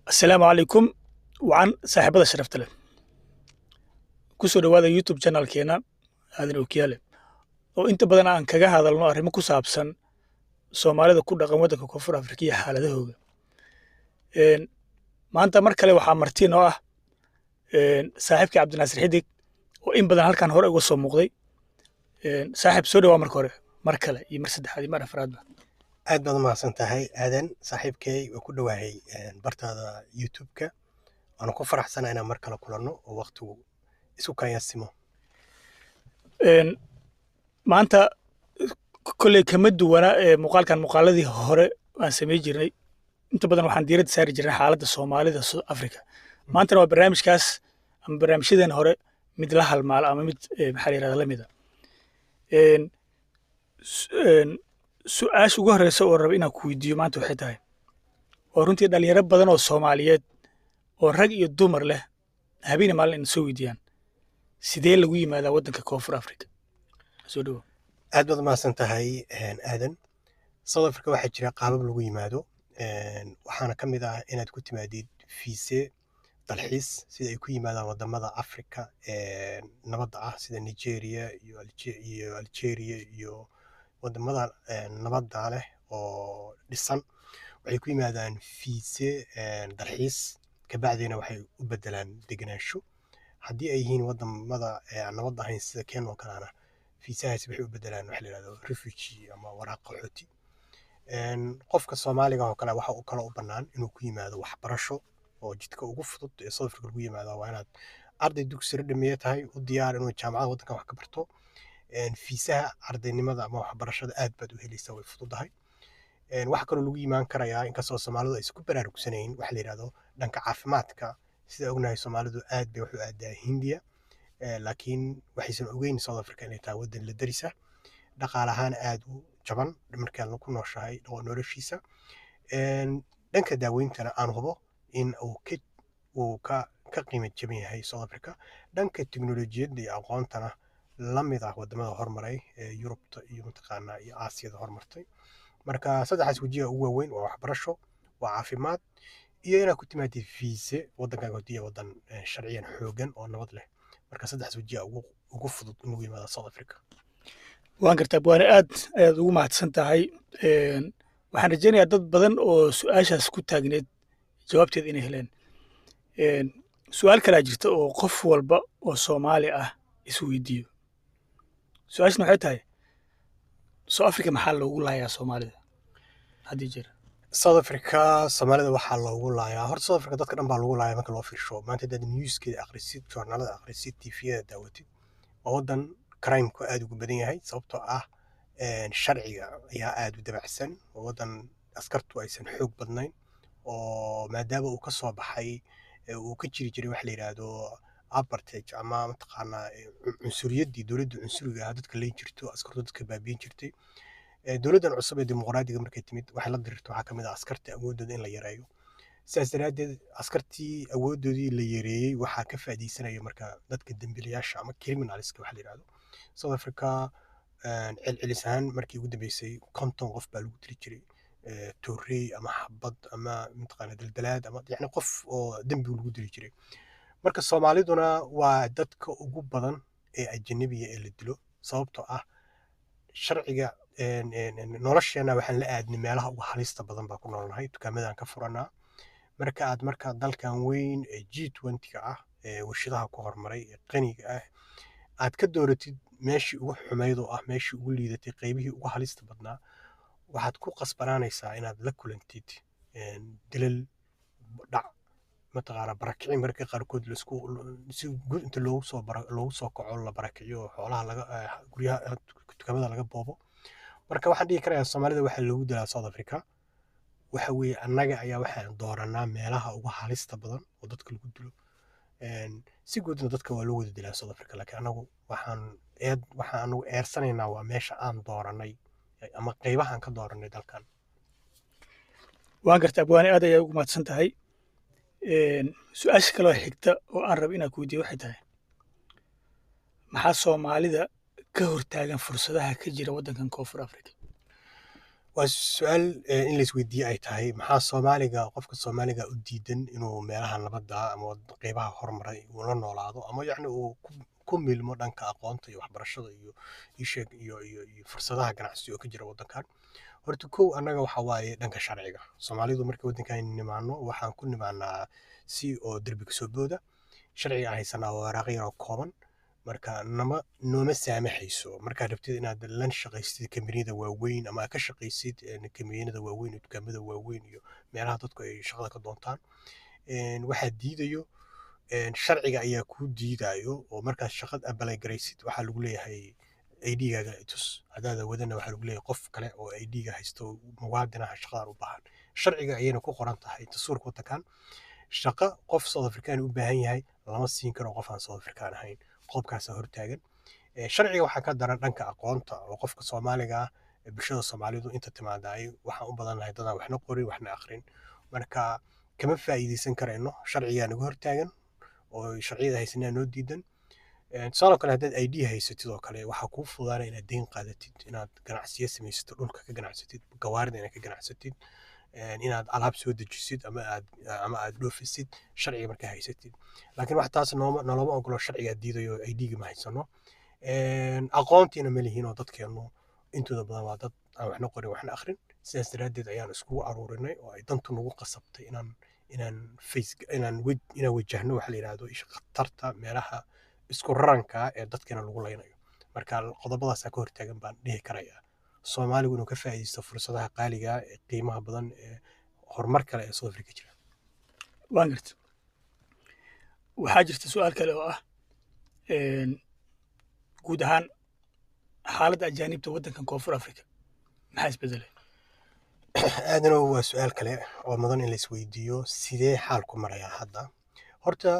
السلام عليكم وعن صاحبada sharafta leh ku soo dhawaada YouTube channelkeena aadan okiyaale oo inta badan aan kaga hadalno arrimo ku saabsan Soomaalida ku dhaqan waddanka Koonfur Afrika iyo xaaladahooda maanta mar kale waxaa marti noo ah saaxiibkii Cabdinaasir Xidig oo in badan halkan hore uga soo muuqday saaxiib soo dhawaa marka hore mar kale iyo mar saddexaad iyo mar afraadba aad baad umahadsan tahay aadan saaxiibkay waa ku dhawaahay bartaada youtube-ka waana ku faraxsana inaan mar kale kulanno oo waqtigu isu kayaasimo maanta kolley kama duwana muuqaalkan muuqaaladii hore aan samayn jirnay inta badan waxaan diiradda saari jirnay xaaladda Soomaalida Afrika maantana waa barnaamijkaas ama barnaamijyadeen hore mid la halmaala ama mid maxaa la yirahdaa la mida su-aasha ugu horreysa oo raba inaan ku weydiiyo maanta waxay tahay oo runtii dhalinyaro badan oo Soomaaliyeed oo rag iyo dumar leh habeen maalin in soo weydiiyaan sidee lagu yimaadaa waddanka Koonfur Afrika soo dhawo aad baad umahadsan tahay aadan South Africa waxaa jira qaabab lagu yimaado waxaana ka mid ah inaad ku timaadid fiise dalxiis sida ay ku yimaadaan wadamada Afrika nabadda ah sida Nigeria iyo Algeria iyo wadamada nabadda leh oo dhisan waxay ku yimaadaan fiise dalxiis kabacdina waxay u bedelaan degenaansho haddii ay yihiin wadamada nabadda ahayn sida Kenya oo kalena fiisahaasi waxay u bedelaan waxa la yiraahdo refugee ama waraaq qaxooti qofka Soomaaliga oo kale waxa uu kala u bannaan inuu ku yimaado waxbarasho oo jidka ugu fudud ee South Africa lagu yimaado waa inaad arday dugsi sare dhameeyay tahay u diyaar inuu jaamacadda waddanka wax ka barto fiisaha ardaynimada ama waxbarashada aad baad u helaysaa way fududahay waxa kaloo lagu yimaan karayaa inkastoo Soomaalidu ay isku baraarugsanayn waxa la yiraahdo dhanka caafimaadka sida ognahay Soomaalidu aad bay wax u aadaa Hindiya laakiin waxaysan ogeyn South Africa inay tahay waddan la darisa dhaqaale ahaan aad u jaban markaan ku nooshahay noloshiisa dhanka daaweyntana aan hubo in uu ka qiimo jaban yahay South Africa dhanka tiknoolajiyadda iyo aqoontana la mid ah wadamada hormaray ee Yurubta iyo mataqaanaa iyo Aasiyada hormartay marka saddexdaas wajiga ugu waaweyn waa waxbarasho waa caafimaad iyo inaad ku timaadid fiise waddankaaga hodiya waddan sharciyan xoogan oo nabad leh marka saddexdaas wajiga ugu fudud in lagu yimaado South Africa waan gartaa waana aad ayaad ugu mahadsan tahay waxaan rajaynayaa dad badan oo su-aashaas ku taagneed jawaabteeda inay heleen su-aal kalaa jirta oo qof walba oo Soomaali ah isweydiiyo su-aashana waxay tahay South Africa maxaa loogu laayaa Soomaalida haddii jira South Africa Soomaalida waxaa loogu laayaa horta South Africa dadka dhan baa loogu laayaa marka loo fiirsho maanta dad newskeeda akhrisid journalada akhrisid tvda daawatid waa waddan crime-ku aad ugu badan yahay sababtoo ah sharciga ayaa aad u dabacsan oo waddan askartu aysan xoog badnayn oo maadaama uu ka soo baxay uu ka jiri jiray waxa la yiraahdo apartheid ama mataqaanaa cunsuriyaddii dowladda cunsuriga ah dadka leyn jirto askartu dadka baabiin jirtay dowladdan cusub ee dimuqraadiga markay timid waxay la dirirto waxaa ka mid ah askarta awooddooda in la yareeyo sidaas daraaddeed askartii awooddoodii la yareeyey waxaa ka faa'iidaysanaya marka dadka dembiilayaasha ama criminalska waxa la yiraahdo South Africa celcelis ahaan markii ugu dambeysay 50 qof baa lagu dili jiray toorey ama xabad ama mataqaanaa daldalaad ama yacni qof oo dembi lagu dili jiray marka Soomaaliduna waa dadka ugu badan ee ajnabiga ee la dilo sababtoo ah sharciga nolosheena waxaan la aadnay meelaha ugu halista badan baa ku noolnahay dukaamadan ka furanaa marka dalkan weyn ee G20-ga ah ee warshadaha ku hormaray ee qaniga ah aad ka dooratid meeshii ugu xumayd oo ah meeshii ugu liidatay qaybihii ugu halista badnaa waxaad ku qasbanaanaysaa inaad la kulantid dilal dhac mataqaana barakicin marka qaarkood si guud inta loogu soo kaco la barakiciyo xoolaha guryaha dukaamada laga boobo marka waxaan dhihi karayaa Soomaalida waxaa loogu dilaa South Africa waxa weeye annaga ayaa waxaan dooranaa meelaha ugu halista badan oo dadka lagu dilo si guudna dadka waa loo wada dilaa South Africa laakiin anagu waxaan anagu eersanaynaa waa meesha aan dooranay ama qaybahan ka dooranay dalkan waan gartaa abwaani aad ayaa ugu mahadsan tahay su-aasha kaloo xigta oo aan rabo inaan ku weydiiyo waxay tahay maxaa Soomaalida ka hortaagan fursadaha ka jira waddankan Koonfur Afrika waa su-aal in la isweydiiye ay tahay maxaa Soomaaliga qofka Soomaaliga u diidan inuu meelaha nabadda ama qeybaha horumaray uu la noolaado ama yacni uu ku milmo dhanka aqoonta iyo waxbarashada iyo isheeg iyo fursadaha ganacsi oo ka jira waddankan. Horta kow annaga waxa waaye dhanka sharciga. Soomaalidu markii waddankan nimaano waxaan ku nimaanaa si oo derbi ka soo booda. Sharciga aan haysanaa waa waraaqo yar oo kooban. Marka nooma saamaxayso markaad rabtid inaad la shaqaysid kambaniyada waaweyn ama ka shaqaysid kambaniyada waaweyn iyo dukaamada waaweyn iyo meelaha dadku ay shaqada ka doontaan. Waxaa diidayo sharciga ayaa kuu diidayo oo markaad shaqad apply garaysid waxaa lagu leeyahay ID-gaaga tus. Haddaad wadana waxaa lagu leeyahay qof kale oo ID-ga haysto muwaadin ah shaqadan u baahan. Sharciga ayayna ku qoran tahay dastuurka waddankan. Shaqo qof South African u baahan yahay lama siin karo qof aan South African ahayn. Qodobkaas hortaagan. Sharciga waxaa ka daran dhanka aqoonta oo qofka Soomaaliga ah bulshada Soomaalidu inta timaaday waxaan u badanahay dad aan waxna qorin waxna akhrin. Marka kama faa'iideysan karayno sharciga nagu hortaagan oo sharciyada haysanaa noo diidan. Sidoo kale haddaad ID haysatid oo kale waxaa kuu fududaanaya inaad deyn qaadatid, inaad ganacsiyo samaysatid, dhulka ka ganacsatid, gawaarida inaad ka ganacsatid, inaad alaab soo dejisid ama aad dhoofisid sharciga markaa haysatid. Laakiin wax taas noloma ogolo sharciga diidayo ID-ga ma haysano. Aqoontiina ma lihiin oo dadkeenu intooda badan waa dad aan waxna qorin waxna akhrin. Sidaas daraaddeed ayaan iskugu aruurinay oo ay dantu nagu qasabtay inaan wajahno waxa la yiraahdo khatarta meelaha isku raranka ee dadkeena lagu leynayo. Marka qodobadaas ka hortaagan baan dhihi karayaa Soomaaligu inuu ka faa'iideysto fursadaha qaaliga ah ee qiimaha badan ee horumar kale ee South Africa jira. waan garta waxaa jirta su'aal kale oo ah guud ahaan xaaladda ajaanibta waddankan koonfur Afrika maxaa isbedelay? aadana waa su'aal kale oo mudan in la isweydiiyo sidee xaalku marayaa hadda. Horta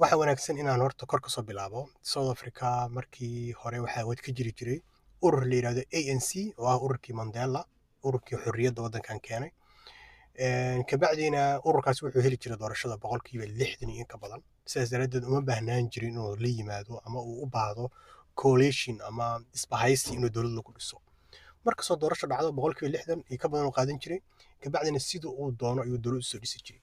waxa wanaagsan inaan horta kor ka soo bilaabo. South Africa markii hore waxaa wad ka jiri jiray urur la yiraahdo ANC oo ah ururkii Mandela, ururkii xorriyadda waddankan keenay. Kabacdina ururkaas wuxuu heli jiray doorashada 60% in ka badan. Sidaas daraaddeed uma baahnaan jirin inuu la yimaado ama uu u baahdo coalition ama isbahaysi inuu dowlad lagu dhiso. Marka soo doorasho dhacdo 60% in ka badan uu qaadan jiray. Kabacdina sidoo uu doono ayuu dowlad u soo dhisi jiray.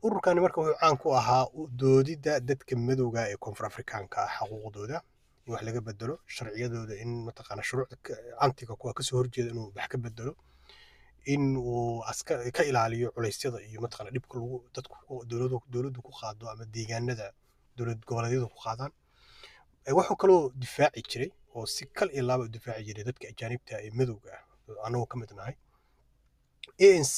ururkani marka wuxuu caan ku ahaa doodida dadka madowga ee koonfur Afrikaanka ah xuquuqdooda in wax laga bedelo sharciyadooda in mataqaana shuruucda antiga kuwa ka soo horjeeda inuu wax ka bedelo in uu ka ilaaliyo culeysyada iyo mataqaana dhibka lagu dadku dowladdu ku qaado ama deegaanada dowlad goboleedyadu ku qaadaan. Wuxuu kaloo difaaci jiray oo si kal iyo laaba u difaaci jiray dadka ajaanibta ee madowga ah anagoo ka mid nahay. ANC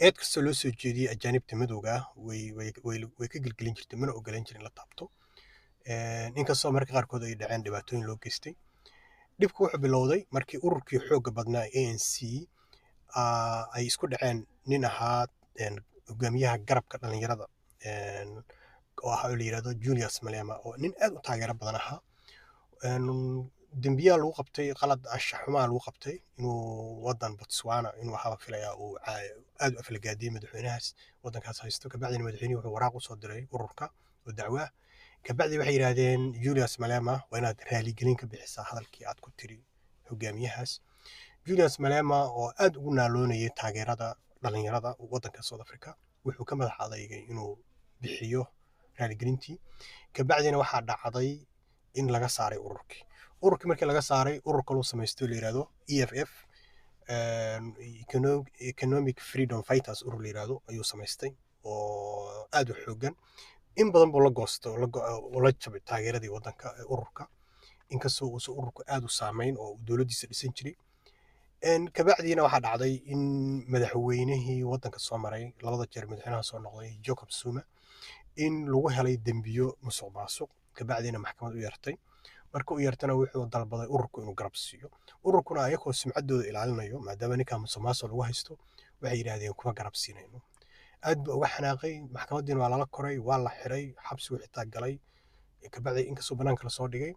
eed kastoo loo soo jeediyey ajaanibta madowga ah way ka gelgelin jirtay mana ogolaan jirin la taabto. Inkastoo marka qaarkood ay dhaceen dhibaatooyin loo geystay. Dhibku wuxuu bilowday markii ururkii xoogga badnaa ANC ay isku dhaceen nin ahaa hogaamiyaha garabka dhalinyarada oo ah la yiraahdo Julius Malema oo nin aad u taageero badan ahaa. dembiyaa lagu qabtay qalad anshax xumaa lagu qabtay inuu waddan Botswana inuu waxaa filayaa uu aad u aflagaadiyay madaxweynahaas waddankaas haysto. Kabacdina madaxweynuhu wuxuu waraaq u soo diray ururka oo dacwo ah. Kabacdi waxay yiraahdeen Julius Malema waa inaad raaligelin ka bixisaa hadalkii aad ku tiri hogaamiyahaas. Julius Malema oo aad ugu naaloonayay taageerada dhalinyarada waddanka South Africa wuxuu ka madax adeegay inuu bixiyo raaligelintii. Kabacdina waxaa dhacday in laga saaray ururkii markii laga saaray urur kale oo sameystay la yiraahdo EFF Economic Freedom Fighters urur la yiraahdo ayuu sameystay oo aad u xoogan in badan buu la goosto oo la jabay taageeradii waddanka ururka inkastoo uu ururku aad u saameyn oo dowladdiisa dhisan jiray. Kabacdina waxaa dhacday in madaxweynihii waddanka soo maray labada jeer madaxweynaha soo noqday Jacob Zuma in lagu helay dembiyo musuqmaasuq. Kabacdina maxkamad u yeertay marka uu yeertana wuxuu dalbaday ururku inuu garab siiyo. Ururkuna ayagoo sumcaddooda ilaalinayo maadaama ninka musuqmaasuq lagu haysto waxay yiraahdeen kuma garab siinayno. aad buu uga xanaaqay maxkamadiina waa lala koray waa la xiray xabsi uu xitaa galay. Kabacdi inkastoo banaanka la soo dhigay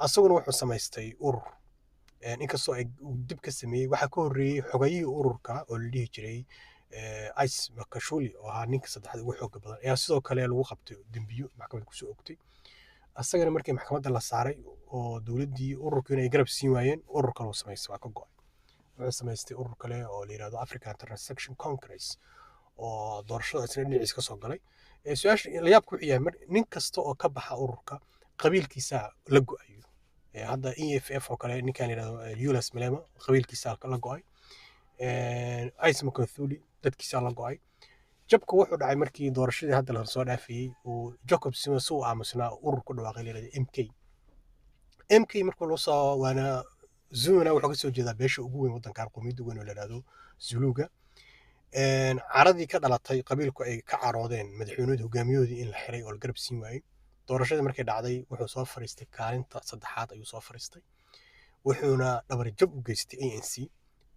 asaguna wuxuu samaystay urur inkastoo ay dib ka sameeyey waxaa ka horreeyey xogayihii ururka oo la dhihi jiray Ice Makashuli oo ahaa ninka saddexaad ugu xoogga badan ayaa sidoo kale lagu qabtay dembiyo maxkamadda kusoo ogtay. asagana markii maxkamadda la saaray oo dowladdii ururku inay garab siin waayeen urur kale uu samaystay waa ka go'ay. wuxuu samaystay urur kale oo la yidhahdo African Transaction Congress oo doorashada isna dhinaciisa ka soo galay. Su-aasha la yaabku wuxuu yahay nin kasta oo ka baxa ururka qabiilkiisa la go'ayo. Hadda EFF oo kale ninkan la yidhahdo Julius Malema qabiilkiisa la go'ay. Isaac Mckathuli dadkiisa la go'ay. jabku wuxuu dhacay markii doorashadii hadda la soo dhaafiyey uu Jacob Zuma soo aamusnaa urur ku dhawaaqay la yidhahdo MK markuu loo soo waana Zuma wuxuu ka soo jeedaa beesha ugu weyn waddankan qowmiyadda weyn oo la yidhahdo Zuluga. caradii ka dhalatay qabiilku ay ka caroodeen madaxweynahooda hogaamiyahoodii in la xiray oo la garab siin waayey. doorashadii markay dhacday wuxuu soo fariistay kaalinta saddexaad ayuu soo fariistay. wuxuuna dhabar jab u geystay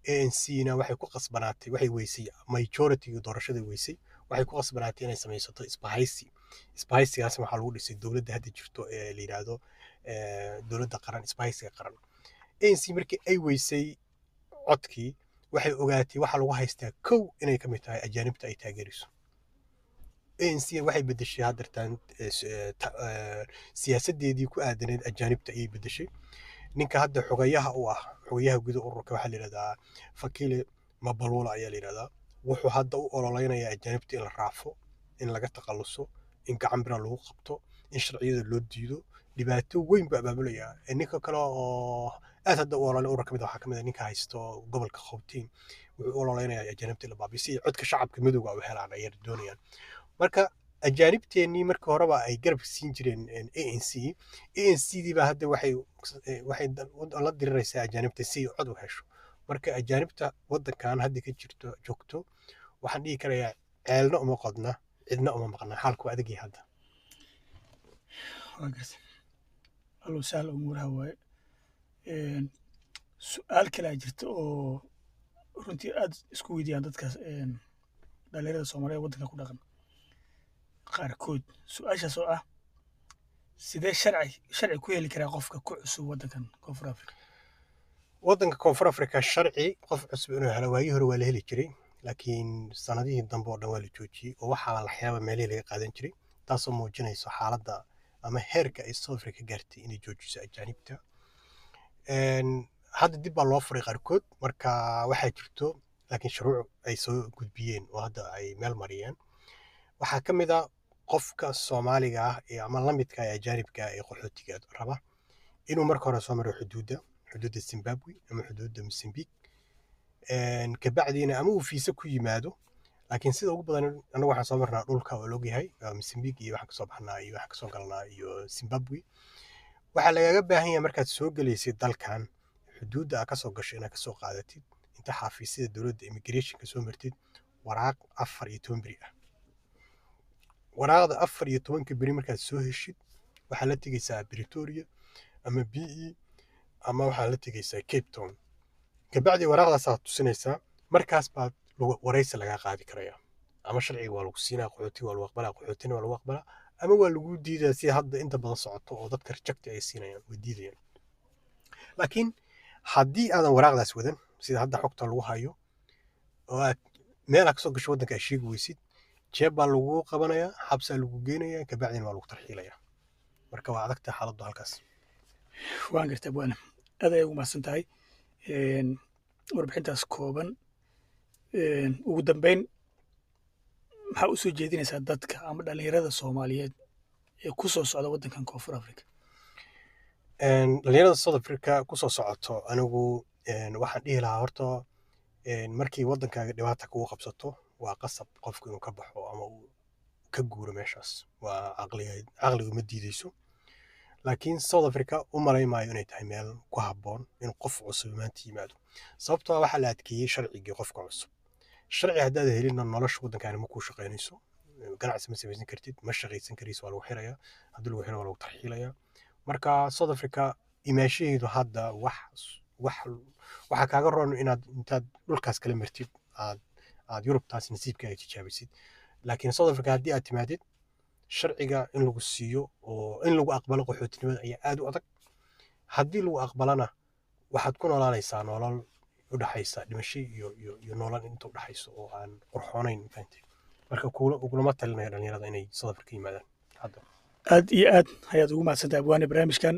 ANC-na waxay ku qasbanaatay waxay weysay majority-ga doorashada weysay waxay ku qasbanaatay inay samaysato isbahaysigaas waxaa lagu dhisay dowladda hadda jirto ee la yidhaahdo dowladda qaran isbahaysiga qaran. ANC markii ay weysay codkii waxay ogaatay waxa lagu haystaa kow inay ka mid tahay ajaanibta ay taageerayso. ANC waxay bedeshay haddartaan siyaasadeedii ku aadaneed ajaanibta ayay bedeshay. ninka hadda xogayaha u ah xogayaha gudaha ururka waxaa la yidhahdaa Fakile Mabalula ayaa la yidhahdaa. wuxuu hadda u ololeynayaa ajaanibta in la raafo, in laga takhaluso, in gacan bira lagu qabto, in sharciyada loo diido. dhibaato weyn buu abaabulayaa. ninka kale oo aad hadda u ololay urur ka mid waxaa ka mid ah ninka haysto gobolka Khawtiin. wuxuu u ololeynayaa ajaanibta in la baabiyo si codka shacabka midowga u helaan ayay doonayaan. marka ajaanibteennii markii horeba ay garab siin jireen ANC-dii baa hadda waxay la diriraysaa ajaanibta si ay cod u hesho. marka ajaanibta waddankan hadda ka joogto waxaan dhihi karayaa ceelna uma qodna cidna uma maqna xaalku adag yahay hadda. allo sahal umuuraha waaye. su-aal kale jirta oo runtii aad isku weydiiyaan dadkaas dhalinyarada Soomaaliyeed waddanka ku dhaqan qaarkood. su-aashaas oo ah sidee sharci ku heli karaa qofka ku cusub waddankan Koonfur Afrika? waddanka Koonfur Afrika sharci qof cusub inuu helo waagii hore waa la heli jiray, laakiin sanadihii dambe oo dhan waa la joojiyey oo waxaa la xiraa meelihii laga qaadan jiray, taasoo muujinayso xaaladda ama heerka ay South Africa gaartay inay joojiso ajaanibta. hadda dib baa loo furay qaarkood, marka waxaa jirto laakiin shuruuc ay soo gudbiyeen oo hadda ay meel mariyeen. waxaa ka mid ah qofka Soomaaliga ah ama la midka ah ajaanibka ee qaxootiga raba inuu marka hore soo maro xuduudda Zimbabwe ama xuduudda Mozambique. kabacdiina ama uu fiisa ku yimaado, laakiin sida ugu badan anagu waxaan soo marnaa dhulka oo la ogyahay Mozambique iyo waxaan kasoo baxnaa iyo waxaan kasoo galnaa iyo Zimbabwe. waxaa lagaga baahan yahay markaad soo gelaysid dalkan xuduudda aad kasoo gasho inaad kasoo qaadatid inta xafiisyada dowladda immigrationka soo martid waraaq 14 beri ah. waraaqda 14 beri markaad soo heshid waxaa la tegaysaa Pretoria ama BE ama waxaa la tegaysaa Cape Town. kabacdi waraaqdaasaa tusinaysaa, markaas baad waraysi lagaa qaadi karayaa. ama sharciga waa lagu siinaa, qaxootiga waa lagu aqbalaa, qaxootina waa lagu aqbalaa, ama waa lagu diidaa si hadda inta badan socoto oo dadka rejecti ay siinayaan way diidayaan. laakiin haddii aadan waraaqdaas wadan sida hadda xogta lagu hayo oo aad meel aad kasoo gasho waddanka aad sheegi weysid, jeeb baa lagu qabanayaa, xabsaa lagu geynayaa, kabacdina waa lagu tarxiilayaa. marka waa adagtahay xaaladdu halkaas. waan gartaa bwana, aad ayay ugu mahadsan tahay warbixintaas kooban. ugu dambeyn maxaa u soo jeedinaysaa dadka ama dhalinyarada Soomaaliyeed ee ku soo socda waddankan Koonfur Afrika? dhalinyarada South Africa ku soo socoto anigu waxaan dhihi lahaa horta markii waddankaaga dhibaata kugu qabsato waa qasab qofku inuu ka baxo ama uu ka guuro meeshaas. waa caqligu ma diideyso, laakiin South Africa u malaymaayo inay tahay meel ku habboon in qof cusub maanta yimaado, sababtoo ah waxaa la adkeeyey sharcigii qofka cusub. sharci haddaad helinna nolosha waddankaani ma kuu shaqaynayso, ganacsi ma samaysan kartid, ma shaqaysan karayso, waa lagu xirayaa, haddii lagu xiro waa lagu tarxiilayaa. marka South Africa imaashaheedu hadda waxaa kaaga roon inaad intaad dhulkaas kala martid aad Yurubtaas nasiibkaaga tijaabisid. laakiin South Africa haddii aad timaadid sharciga in lagu siiyo oo in lagu aqbalo qaxootinimada ayaa aad u adag. haddii lagu aqbalana waxaad ku noolaanaysaa nolol u dhaxaysa dhimasho iyo nolol inta u dhaxayso oo aan qurxoonayn fahamtay. marka ugulama talinayo dhalinyarada inay South Africa yimaadaan hadda. aad iyo aad ayaad ugu mahadsantahay bwana barnaamijkan